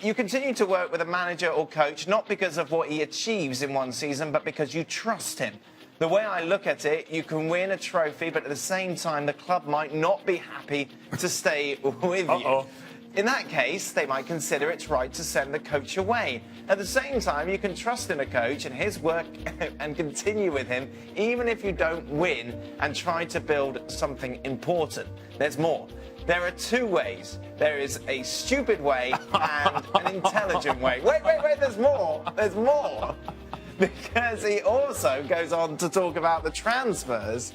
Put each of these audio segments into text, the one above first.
you continue to work with a manager or coach not because of what he achieves in one season, but because you trust him. The way I look at it, you can win a trophy, but at the same time, the club might not be happy to stay with you. In that case, they might consider it's right to send the coach away. At the same time, you can trust in a coach and his work and continue with him, even if you don't win, and try to build something important. There's more. There are two ways. There is a stupid way and an intelligent way. Wait, there's more. There's more. Because he also goes on to talk about the transfers.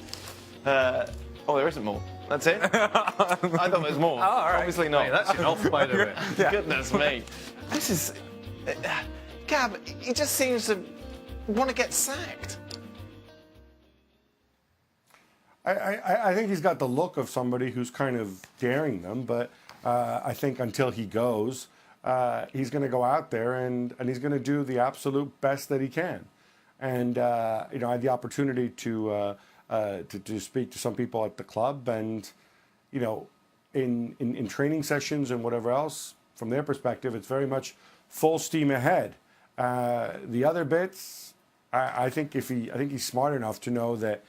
There isn't more. That's it? I thought there was more. Oh, all right. Obviously not. Hey, that's enough, by the way. Goodness me. This is... Gab, he just seems to want to get sacked. I think he's got the look of somebody who's kind of daring them, but I think until he goes, he's going to go out there and he's going to do the absolute best that he can. And, I had the opportunity to speak to some people at the club and, in training sessions and whatever else, from their perspective, it's very much full steam ahead. The other bits, I think he's smart enough to know that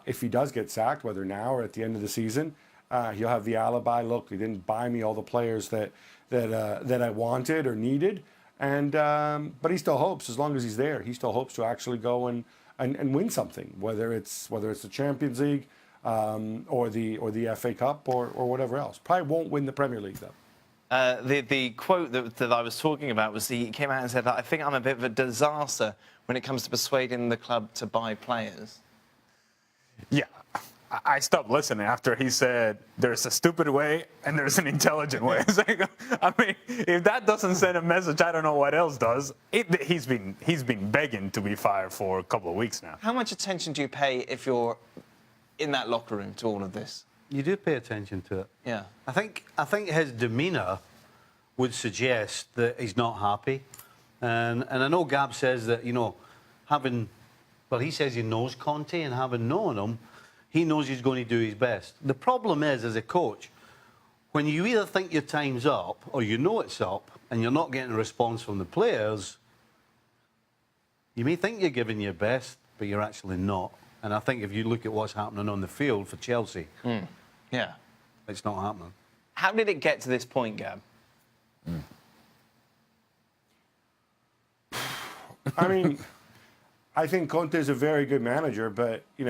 if he does get sacked, whether now or at the end of the season, he'll have the alibi. Look, he didn't buy me all the players that I wanted or needed, but he still hopes, as long as he's there, he still hopes to actually go and win something, whether it's the Champions League or the FA Cup or whatever else. Probably won't win the Premier League though. The quote that I was talking about was he came out and said that I think I'm a bit of a disaster when it comes to persuading the club to buy players. Yeah, I stopped listening after he said there's a stupid way and there's an intelligent way. It's like, I mean, if that doesn't send a message, I don't know what else does. He's been begging to be fired for a couple of weeks now. How much attention do you pay if you're in that locker room to all of this? You do pay attention to it. Yeah. I think his demeanour would suggest that he's not happy. And I know Gab says that, he says he knows Conte, and having known him, he knows he's going to do his best. The problem is, as a coach, when you either think your time's up or you know it's up and you're not getting a response from the players, you may think you're giving your best, but you're actually not. And I think if you look at what's happening on the field for Chelsea, yeah, it's not happening. How did it get to this point, Gab? I mean, I think Conte's a very good manager, but he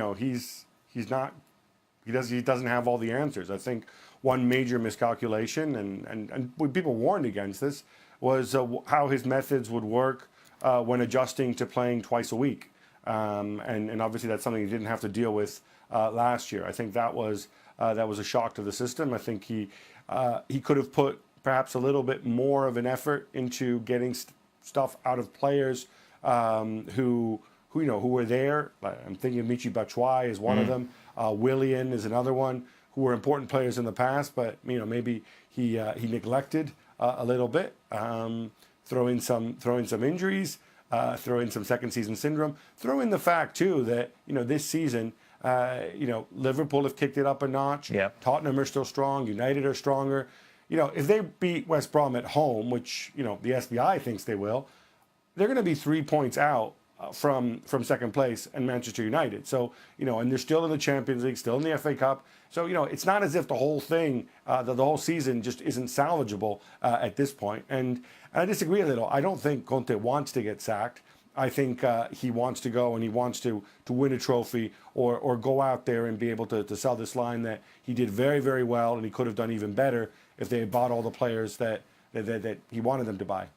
doesn't have all the answers. I think one major miscalculation, and people warned against this, was how his methods would work when adjusting to playing twice a week. And obviously that's something he didn't have to deal with last year. I think that was a shock to the system. I think he could have put perhaps a little bit more of an effort into getting stuff out of players who were there. I'm thinking of Michy Batshuayi is one of them. Willian is another one, who were important players in the past, but maybe he neglected a little bit. Throw in some injuries. Throw in some second season syndrome. Throw in the fact too that this season, Liverpool have kicked it up a notch. Yep. Tottenham are still strong. United are stronger. If they beat West Brom at home, which the SBI thinks they will, they're going to be 3 points out from second place and Manchester United. So and they're still in the Champions League, still in the FA Cup. So it's not as if the whole thing, the whole season just isn't salvageable at this point. And I disagree a little. I don't think Conte wants to get sacked. I think he wants to go and he wants to win a trophy or go out there and be able to sell this line that he did very, very well and he could have done even better if they had bought all the players that he wanted them to buy.